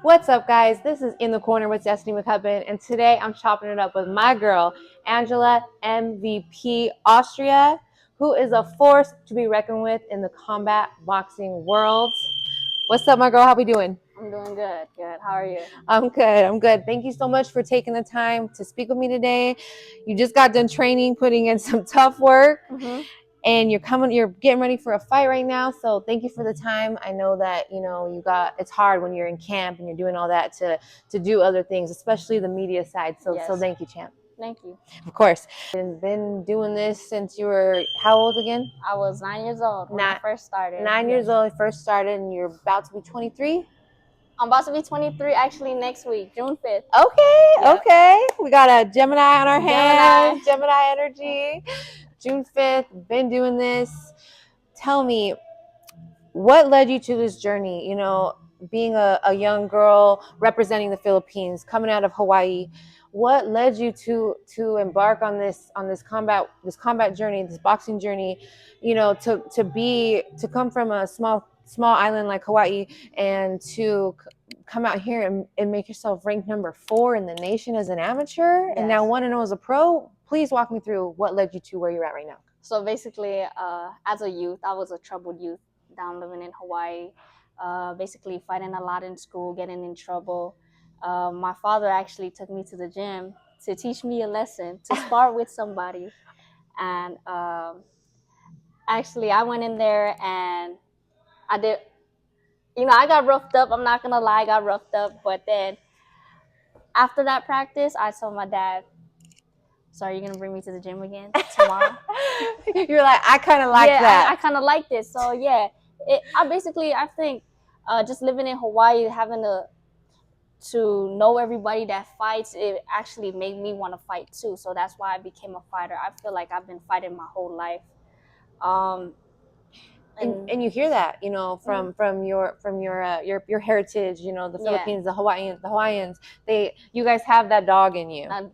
What's up, guys? This is In the Corner with Destiny McCubbin, and today I'm chopping it up with my girl, Angela MVP Austria, who is a force to be reckoned with in the combat boxing world. What's up, my girl? How we doing? I'm doing good. Good. How are you? I'm good. I'm good. Thank you so much for taking the time to speak with me today. You just got done training, putting in some tough work. And you're getting ready for a fight right now, so thank you for the time. I know that it's hard when you're in camp and you're doing all that to do other things, especially the media side. So Yes. so thank you, champ. Thank you. Of course. And been doing this since you were how old again? I was 9 years old when I first started. 9 years old, first started, and you're about to be 23. I'm about to be 23 actually next week, June 5th. Okay, Yep. Okay. We got a Gemini on our hands. Gemini. Gemini energy. June 5th, been doing this. Tell me, what led you to this journey? Being a young girl representing the Philippines, coming out of Hawaii, what led you to embark on this combat journey, this boxing journey? To come from a small island like Hawaii and to come out here and make yourself ranked number 4 in the nation as an amateur, Yes. and now 1-0 as a pro. Please walk me through what led you to where you're at right now. So basically, as a youth, I was a troubled youth down living in Hawaii, basically fighting a lot in school, getting in trouble. My father actually took me to the gym to teach me a lesson, to spar with somebody. And actually, I went in there and I did, I got roughed up. I'm not going to lie, I got roughed up. But then after that practice, I told my dad, so are you going to bring me to the gym again tomorrow? You're like, I kind of like that. I kind of like this. So yeah, I think just living in Hawaii, having to know everybody that fights, it actually made me want to fight too. So that's why I became a fighter. I feel like I've been fighting my whole life. And you hear that, from your heritage, the Philippines, the Hawaiians, you guys have that dog in you, dog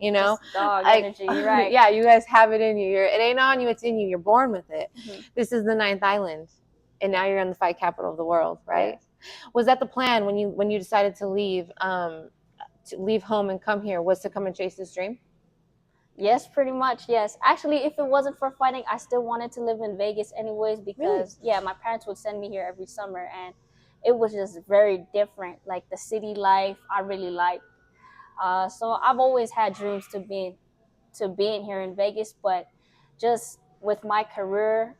energy, right? Yeah, you guys have it in you. It ain't on you, it's in you. You're born with it. This is the 9th island, and now you're in the fight capital of the world, right? Yes. Was that the plan when you decided to leave home and come here, was to come and chase this dream? Yes, pretty much, yes. Actually, if it wasn't for fighting, I still wanted to live in Vegas anyways because, really? Yeah, my parents would send me here every summer, and it was just very different. Like, the city life, I really liked. So I've always had dreams to being here in Vegas, but just with my career,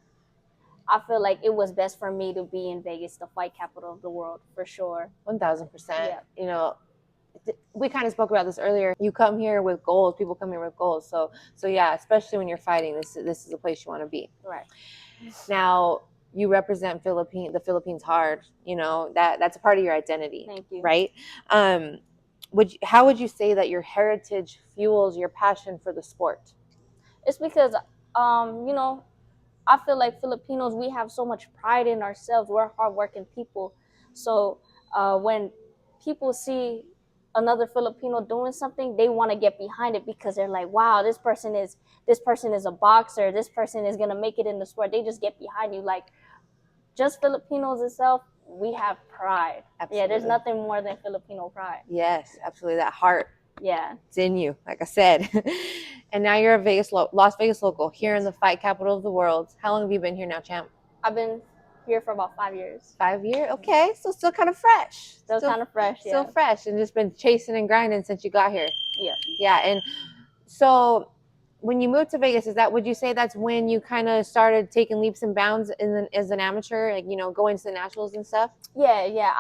I feel like it was best for me to be in Vegas, the fight capital of the world, for sure. 1,000%. Yeah. We kind of spoke about this earlier. You come here with goals. People come here with goals. So yeah, especially when you're fighting, this is a place you want to be. Right. Now, you represent the Philippines hard. That's a part of your identity. Thank you. Right? How would you say that your heritage fuels your passion for the sport? It's because, I feel like Filipinos, we have so much pride in ourselves. We're hardworking people. So when people see another Filipino doing something, they want to get behind it because they're like, wow, this person is a boxer. This person is going to make it in the sport. They just get behind you. Like, just Filipinos itself, we have pride. Absolutely. Yeah, there's nothing more than Filipino pride. Yes, absolutely. That heart. Yeah. It's in you, like I said. And now you're a Las Vegas local, here in the fight capital of the world. How long have you been here now, champ? I've been here for about 5 years. 5 years? Okay, so still kind of fresh. Still kind of fresh, yeah. Still fresh, and just been chasing and grinding since you got here. Yeah. Yeah, and so when you moved to Vegas, would you say that's when you kind of started taking leaps and bounds as an amateur, like, going to the nationals and stuff? Yeah.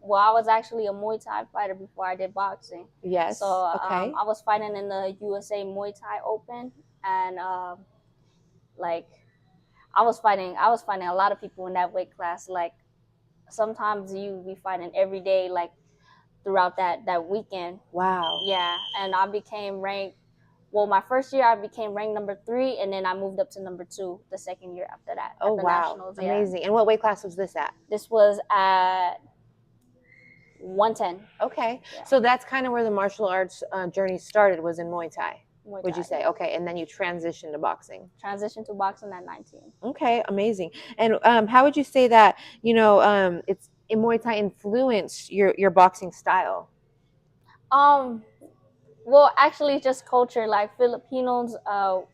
I was actually a Muay Thai fighter before I did boxing. Yes. So okay. I was fighting in the USA Muay Thai Open, and I was fighting a lot of people in that weight class. Like, sometimes you be fighting every day, like throughout that weekend. Wow. Yeah, and I became ranked. Well, my first year I became ranked number 3, and then I moved up to number 2 the second year after that. Oh, wow. Nationals, amazing. Yeah. And what weight class was this at? This was at 110. Okay. Yeah. So that's kind of where the martial arts journey started, was in Muay Thai. Would you say? Okay, and then you transitioned to boxing. Transitioned to boxing at 19. Okay, amazing. And how would you say that, in Muay Thai influenced your boxing style? Well, actually, just culture. Like Filipinos,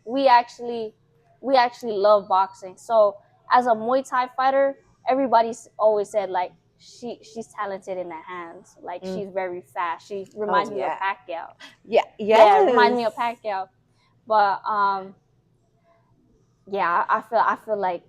we actually love boxing. So as a Muay Thai fighter, everybody's always said like she's talented in the hands. Like Mm. she's very fast. She Oh reminds me of yeah, Pacquiao. yeah, Yeah, it reminds me of yes, Pacquiao. But yeah, I feel like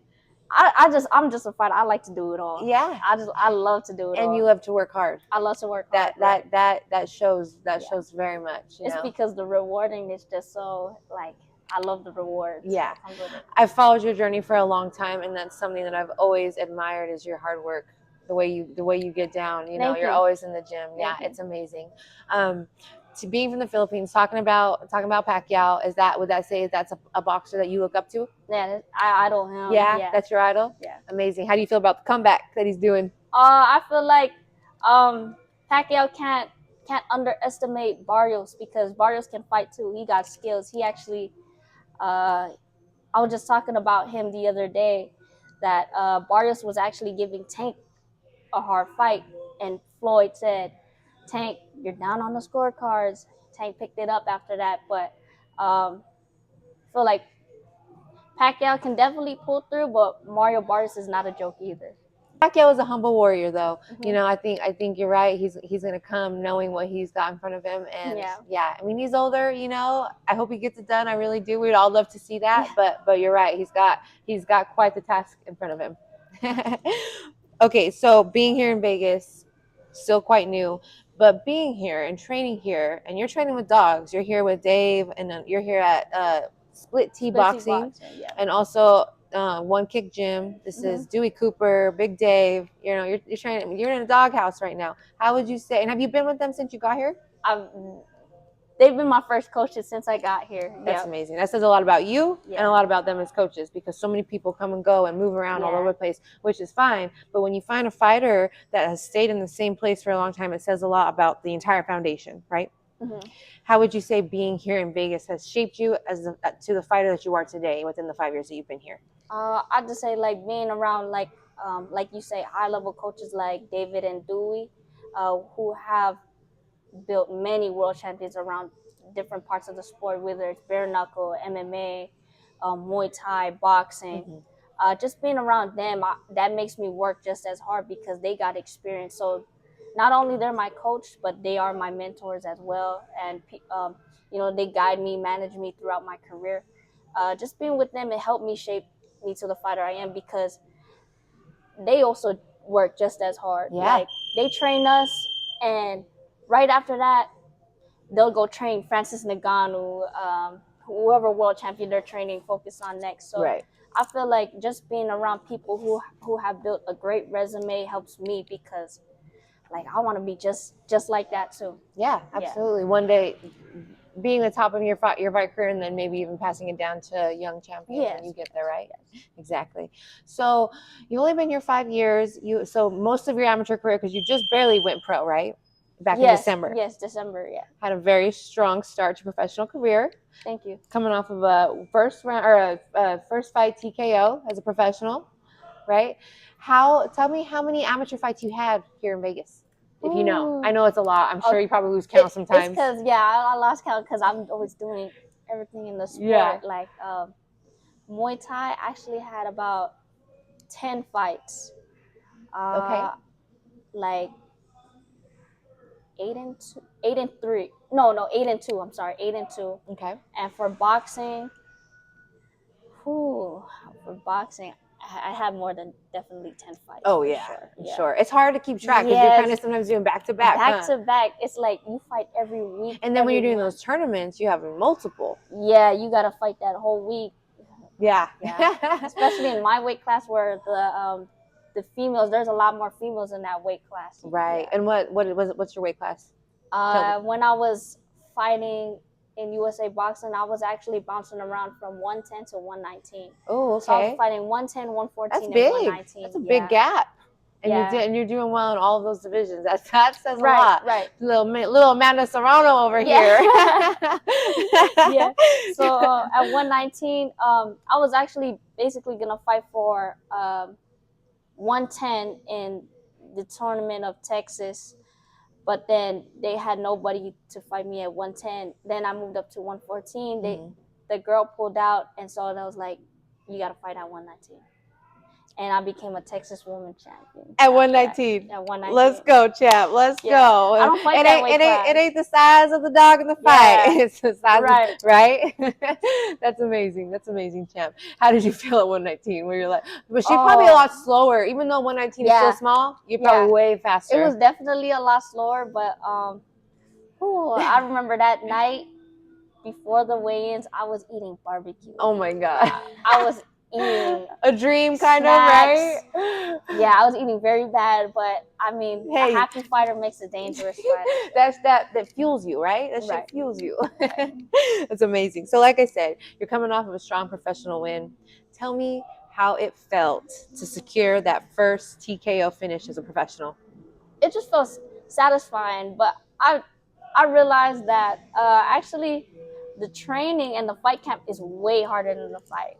I'm just a fighter. I like to do it all. yeah. I love to do it And you all. love to work hard. I love to work hard. That Right. that shows Yeah. very much. You It's know. because the rewarding is just so like I love the rewards Yeah. that comes with it. I've followed your journey for a long time, and that's something that I've always admired is your hard work. The way you get down. You know, Thank you're you. always in the gym. Yeah, Thank you. it's amazing. To being from the Philippines, talking about Pacquiao, would that say that's a boxer that you look up to? Yeah, I idol him. Yeah, Yeah. that's your idol. Yeah. Amazing. How do you feel about the comeback that he's doing? I feel like Pacquiao can't underestimate Barrios because Barrios can fight too. He got skills. He actually I was just talking about him the other day that Barrios was actually giving Tank a hard fight, and Floyd said, "Tank, you're down on the scorecards." Tank picked it up after that, but I feel like Pacquiao can definitely pull through, but Mario Barrios is not a joke either. Pacquiao is a humble warrior, though. Mm-hmm. You know, I think you're right. He's gonna come knowing what he's got in front of him, and yeah, I mean he's older. You know, I hope he gets it done. I really do. We'd all love to see that, but you're right. He's got quite the task in front of him. Okay, so being here in Vegas, still quite new, but being here and training here, and you're training with dogs. You're here with Dave, and then you're here at Split T Boxing, yeah. and also One Kick Gym. This is Dewey Cooper, Big Dave. You know, you're training. You're in a doghouse right now. How would you say? And have you been with them since you got here? They've been my first coaches since I got here. That's amazing. That says a lot about you Yeah. and a lot about them as coaches, because so many people come and go and move around all over the place, which is fine. But when you find a fighter that has stayed in the same place for a long time, it says a lot about the entire foundation, right? Mm-hmm. How would you say being here in Vegas has shaped you to the fighter that you are today within the 5 years that you've been here? I'd just say like being around like you say high level coaches like David and Dewey, who have built many world champions around different parts of the sport, whether it's bare knuckle, MMA, Muay Thai, boxing. Just being around them, that makes me work just as hard because they got experience. So not only they're my coach, but they are my mentors as well. And, they guide me, manage me throughout my career. Just being with them, it helped me shape me to the fighter I am because they also work just as hard. Yeah. Like they train us, and right after that, they'll go train Francis Ngannou, whoever world champion they're training focus on next. So Right. I feel like just being around people who have built a great resume helps me because like I want to be just like that too. Yeah, absolutely. One day being the top of your fight career, and then maybe even passing it down to young champions when you get there, right? Yes. Exactly. So you've only been here 5 years. So most of your amateur career, because you just barely went pro, right? Back in December. Yes, December. Yeah. Had a very strong start to professional career. Thank you. Coming off of a first fight TKO as a professional, right? Tell me how many amateur fights you had here in Vegas. If you know, I know it's a lot. I'm sure you probably lose count sometimes. It's because I lost count because I'm always doing everything in the sport. Yeah. Like Muay Thai actually had about 10 fights. Okay. Like 8-3. No, 8-2. I'm sorry, 8-2. Okay. And for boxing, I had more than definitely 10 fights. Oh yeah, sure. It's hard to keep track because you're kind of sometimes doing back to back. Back to back, it's like you fight every week. And then when you're doing those tournaments, you have multiple. Yeah, you gotta fight that whole week. Yeah. Especially in my weight class where the females, there's a lot more females in that weight class. Right. Yeah. And what's your weight class? When I was fighting in USA Boxing, I was actually bouncing around from 110 to 119. Oh, okay. So I was fighting 110, 114, That's and big. 119. That's a big gap. And you're doing well in all of those divisions. That says a lot. Right. Little Amanda Serrano over here. Yeah. So at 119, I was actually basically gonna fight for 110 in the tournament of Texas, but then they had nobody to fight me at 110. Then I moved up to 114. The girl pulled out, and so I was like, you got to fight at 119. And I became a Texas woman champion. At 119. At 119. Let's go, champ. Let's go. I don't fight that weight class. It ain't the size of the dog in the fight. Yeah. It's the size Right. right? That's amazing. That's amazing, champ. How did you feel at 119? Where you're like, but she's probably a lot slower. Even though 119 is so small, you're probably way faster. It was definitely a lot slower, but I remember that night before the weigh-ins, I was eating barbecue. Oh my God. I was eating a dream kind snacks. of, right? Yeah, I was eating very bad, but I mean, a happy fighter makes a dangerous fighter. That fuels you, right? That shit fuels you. That's amazing. So like I said, you're coming off of a strong professional win. Tell me how it felt to secure that first TKO finish as a professional. It just felt satisfying, but I realized that actually the training and the fight camp is way harder than the fight.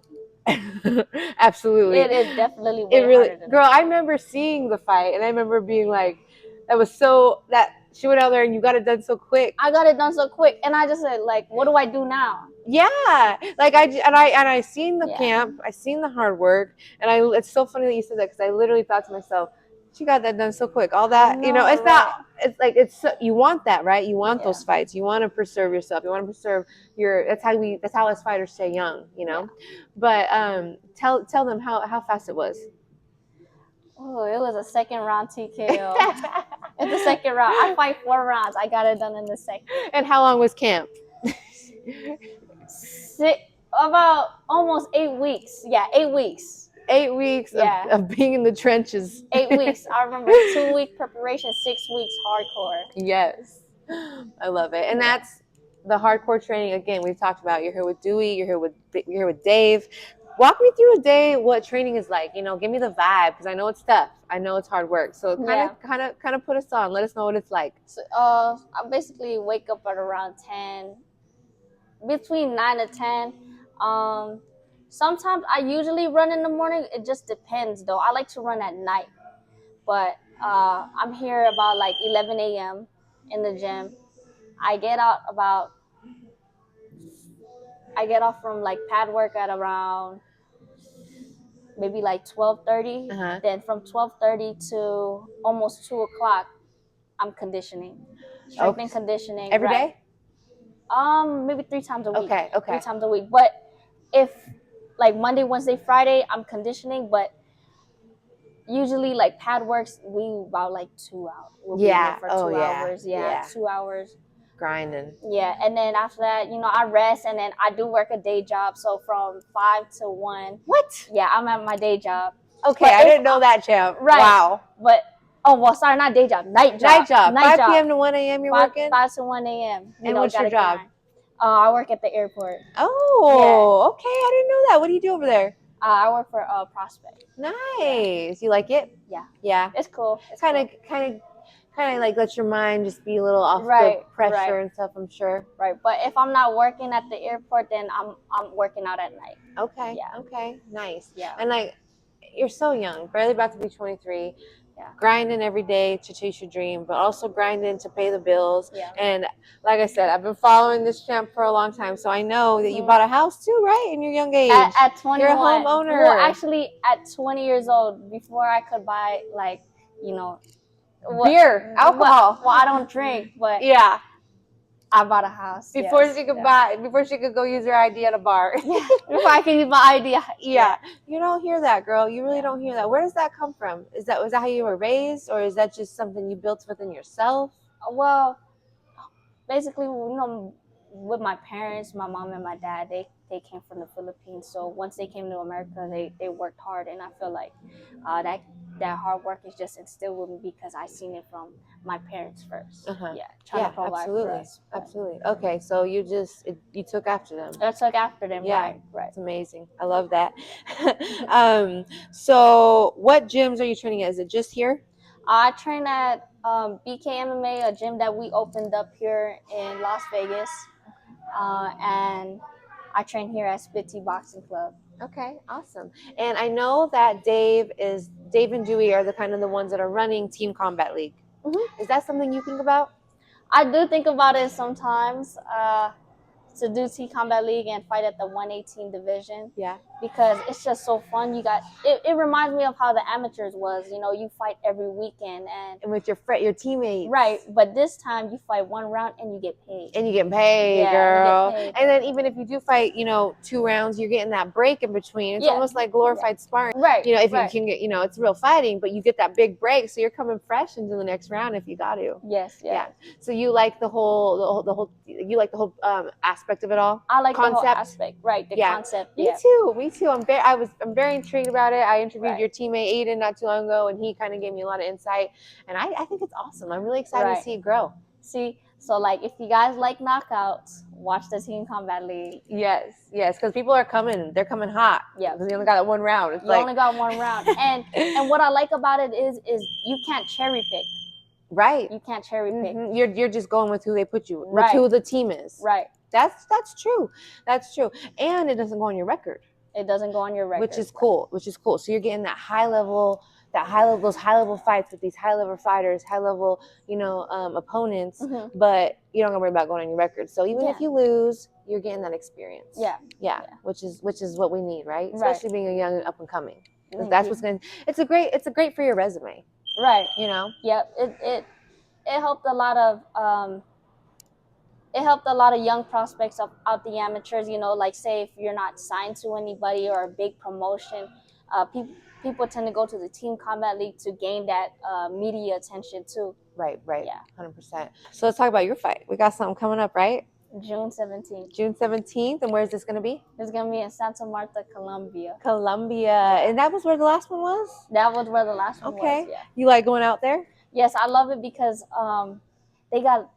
Absolutely. It is definitely way harder than girl, I remember seeing the fight and I remember being like, that she went out there and you got it done so quick. I got it done so quick, and I just said, like, what do I do now? Yeah, like I seen the camp, I seen the hard work, and it's so funny that you said that because I literally thought to myself, she got that done so quick. All that, it's not. It's like you want that, right? You want those fights. You want to preserve yourself. You want to preserve your. That's how us fighters stay young, Yeah. But tell them how fast it was. Oh, it was a second round TKO. It's the second round. I fight 4 rounds. I got it done in the second. And how long was camp? About almost 8 weeks. Yeah, 8 weeks. 8 weeks of being in the trenches. 8 weeks. I remember 2-week preparation, 6 weeks hardcore. Yes. I love it. And that's the hardcore training. Again, we've talked about, you're here with Dewey, you're here with Dave. Walk me through a day, what training is like. Give me the vibe, because I know it's tough. I know it's hard work. So kind of put us on. Let us know what it's like. So, I basically wake up at around 10, between 9 to 10. Sometimes I usually run in the morning. It just depends, though. I like to run at night. But I'm here about like 11 a.m. in the gym. I get off from like pad work at around maybe like 12:30. Then from 12:30 to almost 2 o'clock, I'm conditioning. Strength and conditioning. Every day? Maybe 3 times a week. Okay. 3 times a week. But if like Monday, Wednesday, Friday, I'm conditioning, but usually like pad works, we about like 2 hours. We'll be here for 2 hours. Yeah, 2 hours. Grinding. Yeah, and then after that, I rest, and then I do work a day job. So from 5 to 1. What? Yeah, I'm at my day job. Okay, I didn't know that, champ. Right. Wow. But sorry, not day job, night job. 5 p.m. to 1 a.m. you're working? 5 to 1 a.m. And what's your job? I work at the airport. Oh, okay. I didn't know that. What do you do over there? I work for Prospect. Nice. You like it? Yeah. Yeah. It's cool. It's kind of like let your mind just be a little off the pressure and stuff, I'm sure. Right. But if I'm not working at the airport, then I'm working out at night. Okay. Yeah. Okay. Nice. Yeah. And like, you're so young, barely about to be 23. Yeah. Grinding every day to chase your dream, but also grinding to pay the bills. Yeah. And like I said, I've been following this champ for a long time, so I know that you bought a house too, right? In your young age. At 21. You're a homeowner. Well, actually, at 20 years old, before I could buy beer, alcohol. Well, I don't drink, but yeah, I bought a house before she could go use her ID at a bar. Yeah, before I can use my ID. Yeah, you don't hear that, girl. You really don't hear that. Where does that come from? Was that how you were raised, or is that just something you built within yourself? Well, basically, with my parents, my mom and my dad, they came from the Philippines. So once they came to America, they worked hard, and I feel like that hard work is just instilled with me because I seen it from my parents first. Yeah, trying to provide for us. Absolutely. Okay, so you took after them. I took after them. Yeah, right. It's amazing. I love that. So what gyms are you training at? Is it just here? I train at BK MMA, a gym that we opened up here in Las Vegas, and I train here at Spitty Boxing Club. Okay, awesome. And I know that Dave is Dave and Dewey are the kind of the ones that are running Team Combat League. Is that something you think about? I do think about it sometimes. To do T Combat League and fight at the 118 division. Yeah. Because it's just so fun. You got it reminds me of how the amateurs was. You know, you fight every weekend and with your teammates. Right, but this time you fight one round and you get paid. And you get paid, Yeah, girl. you get paid. And then even if you do fight, 2 rounds, you're getting that break in between. It's almost like glorified sparring. Right. If you can get, it's real fighting, but you get that big break, so you're coming fresh into the next round if you got to. Yes. Yeah. So you like the whole aspect of it all? I like concept? The whole aspect, right? The concept. Me too. I'm very intrigued about it. I interviewed your teammate Aiden not too long ago, and he kind of gave me a lot of insight. And I think it's awesome. I'm really excited to see it grow. See, so like if you guys like knockouts, watch the Team Combat League. Yes, because people are coming. They're coming hot. Yeah, because you only got one round. You only got one round, and what I like about it is you can't cherry pick. Right. You can't cherry pick. You're just going with who they put you, with who the team is. Right. That's true. That's true. And it doesn't go on your record. It doesn't go on your record. Which is cool. So you're getting those high level fights with these high level fighters, high level, opponents, but you don't gotta worry about going on your record. So even if you lose, you're getting that experience. Yeah. Which is what we need, right? Especially being a young up and coming. That's what's it's a great for your resume. Right. Yeah. It helped a lot of young prospects out the amateurs. Like say if you're not signed to anybody or a big promotion, people tend to go to the Team Combat League to gain that media attention too. Right. Yeah. 100%. So let's talk about your fight. We got something coming up, right? June 17th. June 17th, and where's this going to be? It's going to be in Santa Marta, Colombia. And that was where the last one was? That was where the last one was. Okay. Yeah. You like going out there? Yes, I love it because they got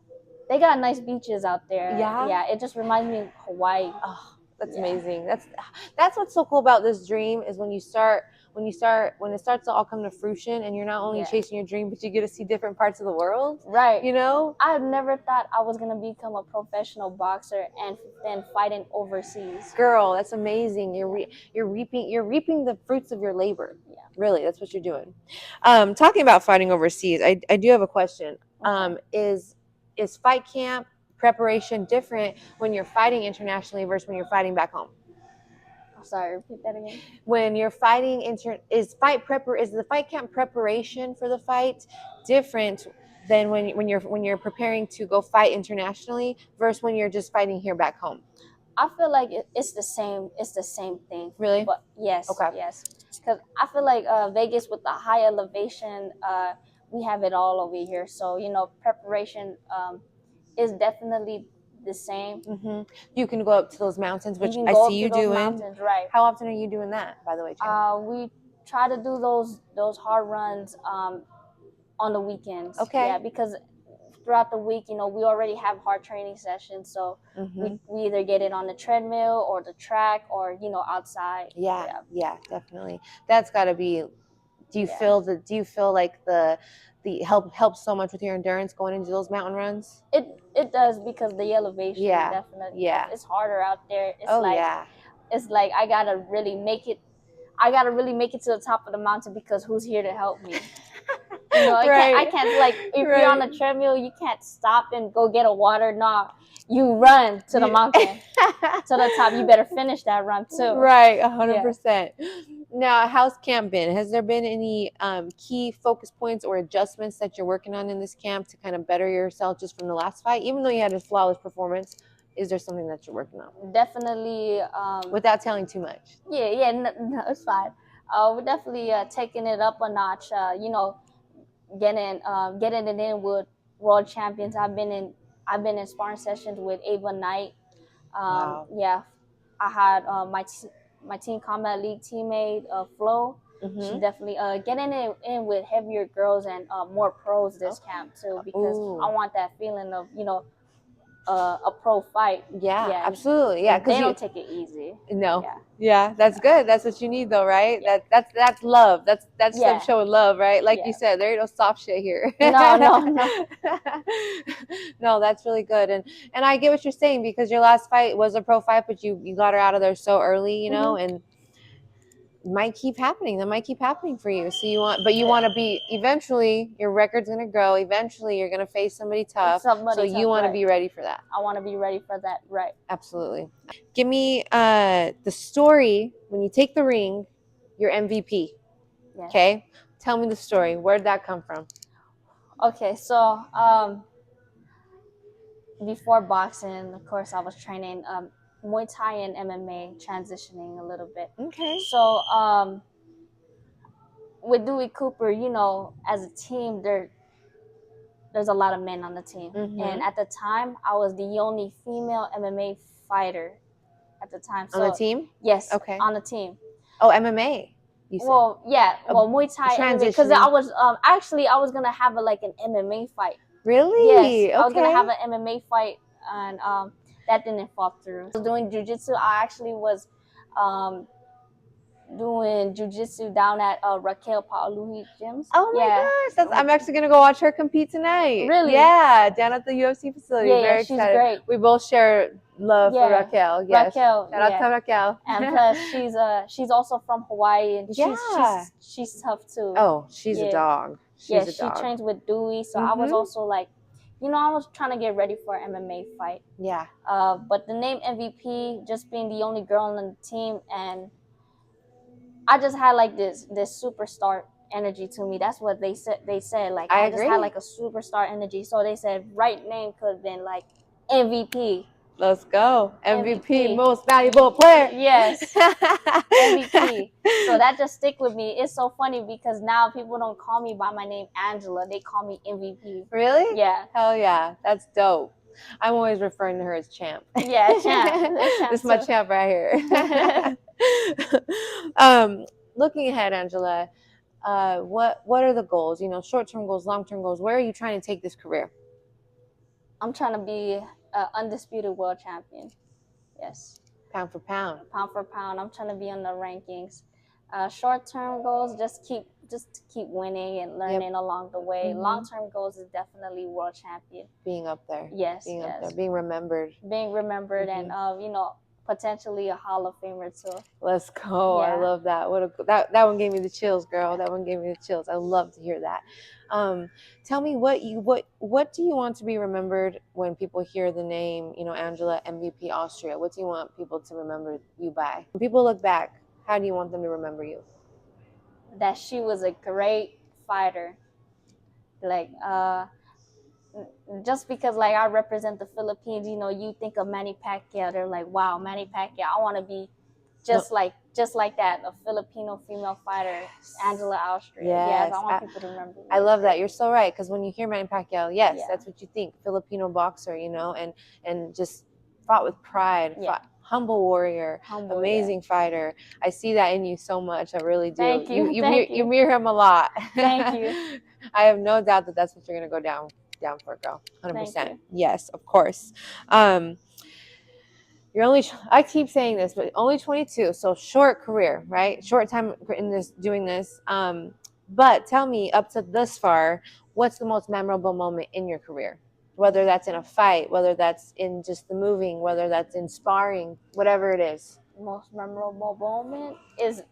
nice beaches out there. Yeah. It just reminds me of Hawaii. Oh, that's amazing. That's what's so cool about this dream is when it starts to all come to fruition, and you're not only chasing your dream, but you get to see different parts of the world. Right. I've never thought I was gonna become a professional boxer and then fighting overseas. Girl, that's amazing. You're reaping the fruits of your labor. Yeah. Really, that's what you're doing. Talking about fighting overseas, I do have a question. Okay. Is fight camp preparation different when you're fighting internationally versus when you're fighting back home? Sorry, repeat that again. When you're fighting is the fight camp preparation for the fight different than when you're preparing to go fight internationally versus when you're just fighting here back home? I feel like it's the same. It's the same thing. Really? But yes. Okay. Yes. Because I feel like Vegas with the high elevation, we have it all over here. So preparation is definitely the same. Mm-hmm. You can go up to those mountains, which I see you doing. Mountains, right? How often are you doing that, by the way, Jen? We try to do those hard runs on the weekends. Okay. Yeah, because throughout the week, we already have hard training sessions, so we either get it on the treadmill or the track or outside. Yeah, definitely. That's got to be. Do you feel like the helps so much with your endurance going into those mountain runs? It does, because the elevation definitely. Yeah, it's harder out there. It's like I gotta really make it. I gotta really make it to the top of the mountain, because who's here to help me? I can't like if you're on the treadmill, you can't stop and go get a water. No, you run to the mountain, to the top. You better finish that run too. Right, 100%. Now, how's camp been? Has there been any key focus points or adjustments that you're working on in this camp to kind of better yourself just from the last fight? Even though you had a flawless performance, is there something that you're working on? Definitely. Without telling too much. Yeah, no, it's fine. We're definitely taking it up a notch. Getting it in with world champions. I've been in sparring sessions with Ava Knight. Wow. Yeah, I had my Team Combat League teammate Flo. She's definitely getting it in with heavier girls and more pros this camp too, because I want that feeling of a pro fight. Yeah, absolutely. Yeah, because they don't take it easy. No. Yeah, that's good. That's what you need, though, right? Yeah. That's love. That's them showing love, right? Like you said, there ain't no soft shit here. No. No, that's really good, and I get what you're saying, because your last fight was a pro fight, but you got her out of there so early, and might keep happening. That might keep happening for you. So you want to be, eventually your record's going to grow. Eventually you're going to face somebody tough. So you want to be ready for that. I want to be ready for that. Right. Absolutely. Give me the story when you take the ring, your MVP. Yes. Okay. Tell me the story. Where'd that come from? Okay. So, before boxing, of course, I was training Muay Thai and MMA, transitioning a little bit. Okay. So, with Dewey Cooper, you know, as a team, there's a lot of men on the team. Mhm. And at the time, I was the only female MMA fighter at the time. So, On the team? Yes. Okay. On the team. Oh, MMA. You said. Well, yeah. Well, Muay Thai MMA, because I was actually I was gonna have like an MMA fight. Really? Yes. Okay. I was gonna have an MMA fight, and that didn't fall through. I was doing jujitsu. I actually was doing jujitsu down at Raquel Paoluhi gyms. Oh my gosh, I'm actually gonna go watch her compete tonight. Really? Yeah, down at the UFC facility. Yeah, Very she's excited. great. We both share love for Raquel. Yes. Raquel. Shout out to Raquel. And plus, she's also from Hawaii, and she's tough too. Oh, she's a dog. She's a dog. She trains with Dewey, so I was also like, you know, I was trying to get ready for an MMA fight. Yeah. But the name MVP, just being the only girl on the team, and I just had like this superstar energy to me. That's what they said. They said like I just had like a superstar energy. So they said right name could have been like MVP. Let's go. MVP, most valuable player. Yes. MVP. So that just stick with me. It's so funny because now people don't call me by my name Angela. They call me MVP. Really? Yeah. Hell yeah. That's dope. I'm always referring to her as champ. Yeah, champ. This is my champ right here. Looking ahead, Angela, what are the goals? You know, short-term goals, long-term goals. Where are you trying to take this career? I'm trying to be an undisputed world champion. Yes. Pound for pound. Pound for pound. I'm trying to be in the rankings. Short-term goals, just keep winning and learning along the way. Long-term goals is definitely world champion. Being up there. Yes. Being up there. Being remembered. Being remembered, and you know, potentially a Hall of Famer too. Let's go. Yeah. I love that. That one gave me the chills, girl. That one gave me the chills. I love to hear that. Tell me what do you want to be remembered when people hear the name, you know, Angela MVP Austria? What do you want people to remember you by? When people look back, how do you want them to remember you? That she was a great fighter. Like just because like I represent the Philippines, you know, you think of Manny Pacquiao, they're like, wow, Manny Pacquiao, I want to be just like that, a Filipino female fighter, Angela Austria. Yes, I want people to remember. I love that. You're so right, because when you hear Manny Pacquiao, that's what you think. Filipino boxer, you know, and just fought with pride, humble warrior, amazing fighter. I see that in you so much. I really do. Thank you. You mirror him a lot. Thank you. I have no doubt that that's what you're going to go down for, girl. 100%. Yes, of course. You're only, I keep saying this, but only 22, so short career, right? Short time in this, doing this. But tell me, up to this far, what's the most memorable moment in your career? Whether that's in a fight, whether that's in just the moving, whether that's in sparring, whatever it is. The most memorable moment is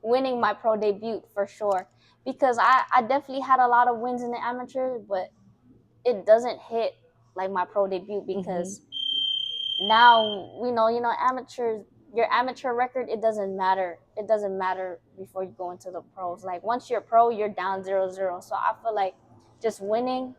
winning my pro debut, for sure. Because I definitely had a lot of wins in the amateur, but it doesn't hit like my pro debut, because now we know, you know, your amateur record, it doesn't matter. It doesn't matter before you go into the pros. Like once you're pro, you're down 0-0. So I feel like just winning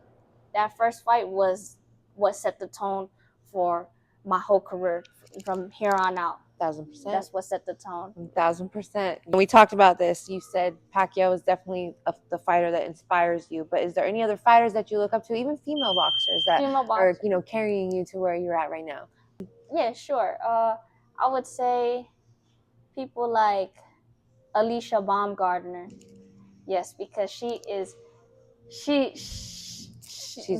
that first fight was what set the tone for my whole career from here on out. 1,000%. That's what set the tone. 1,000%. When we talked about this, you said Pacquiao is definitely the fighter that inspires you. But is there any other fighters that you look up to, even female boxers that are, you know, carrying you to where you're at right now? Yeah, sure. I would say people like Alicia Baumgardner. Yes, because she's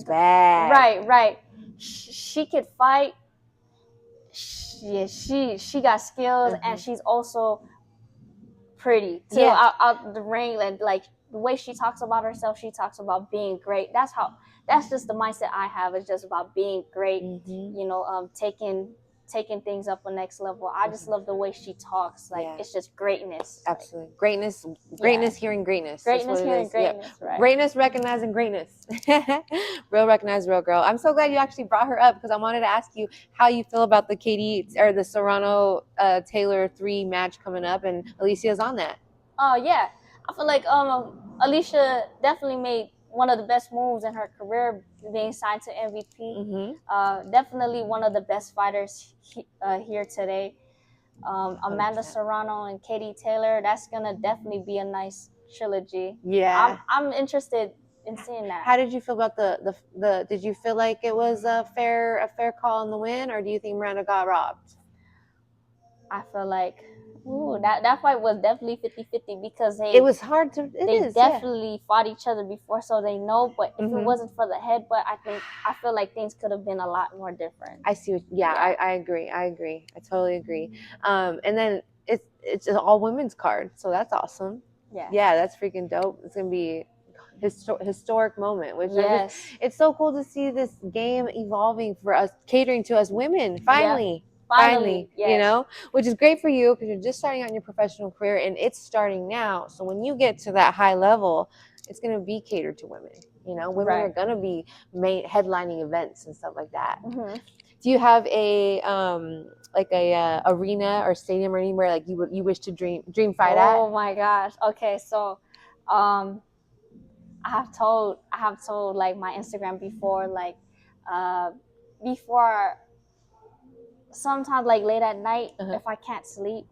bad. Right. She could fight. She got skills, and she's also pretty too. Out the ring, and like the way she talks about herself, she talks about being great. That's just the mindset I have. It's just about being great. You know, taking taking things up a next level. I just love the way she talks. Like, it's just greatness. Absolutely. Greatness hearing greatness. Greatness hearing greatness, Yep. right. Greatness recognizing greatness. Real recognize real girl. I'm so glad you actually brought her up because I wanted to ask you how you feel about the Katie or the Serrano Taylor 3 match coming up, and Alicia's on that. Oh, yeah. I feel like Alicia definitely made one of the best moves in her career, being signed to MVP. Definitely one of the best fighters here today. Amanda Serrano and Katie Taylor, that's gonna definitely be a nice trilogy. Yeah. I'm interested in seeing that. How did you feel about the did you feel like it was a fair call on the win, or do you think Miranda got robbed? I feel like that fight was definitely 50-50 because it was hard to they definitely fought each other before, so they know. But if it wasn't for the headbutt, I feel like things could have been a lot more different. I see. I agree. I totally agree. And then it's an all women's card, so that's awesome. Yeah, that's freaking dope. It's gonna be historic moment, which it's so cool to see this game evolving for us, catering to us women. Finally, you know, which is great for you because you're just starting out in your professional career and it's starting now. So when you get to that high level, it's going to be catered to women. You know, women are going to be headlining events and stuff like that. Do you have a arena or stadium or anywhere like you wish to dream fight at? Oh my gosh. Okay, so I have told like my Instagram before, like before sometimes like late at night, if I can't sleep,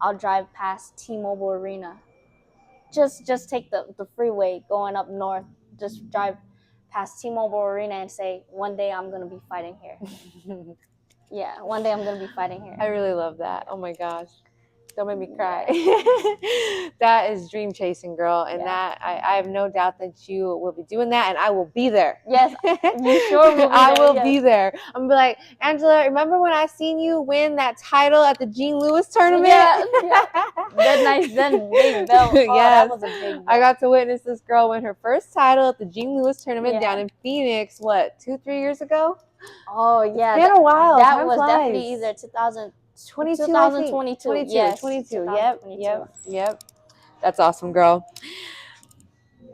I'll drive past T-Mobile Arena. Just take the freeway going up north. Just drive past T-Mobile Arena and say, one day I'm gonna be fighting here. Yeah, one day I'm gonna be fighting here. I really love that. Oh my gosh. Don't make me cry. That is dream chasing, girl. And that I have no doubt that you will be doing that, and I will be there. Yes, you sure will be there. I will be there. I'm gonna be like, Angela, remember when I seen you win that title at the Jean Lewis tournament? Yeah. That big belt. Oh, that was a big belt. I got to witness this girl win her first title at the Jean Lewis tournament down in Phoenix, 2-3 years ago? Oh, yeah. It's been a while. That Time was flies. Definitely either 2022. 2022. Yep. That's awesome, girl.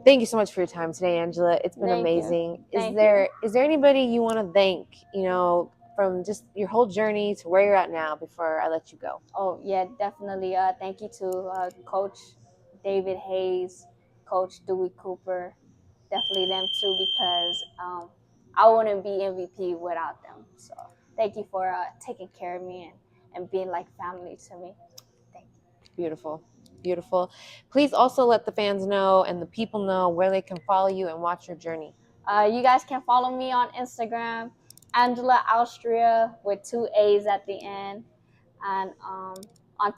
Thank you so much for your time today, Angela. It's been amazing. Is there anybody you want to thank, you know, from just your whole journey to where you're at now before I let you go? Oh, yeah, definitely. Thank you to Coach David Hayes, Coach Dewey Cooper. Definitely them too, because I wouldn't be MVP without them. So thank you for taking care of me and being like family to me. Thank you. Beautiful. Please also let the fans know and the people know where they can follow you and watch your journey. You guys can follow me on Instagram, Angela Austria with 2 A's at the end. And on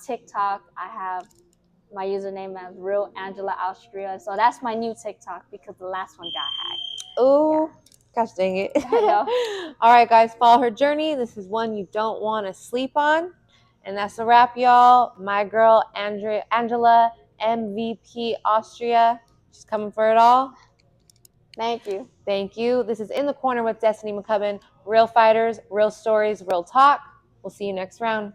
TikTok, I have my username as Real Angela Austria. So that's my new TikTok because the last one got hacked. Oh, gosh dang it. All right, guys, follow her journey. This is one you don't want to sleep on. And that's a wrap, y'all. My girl, Angela, MVP Austria. She's coming for it all. Thank you. Thank you. This is In the Corner with Destiny McCubbin. Real fighters, real stories, real talk. We'll see you next round.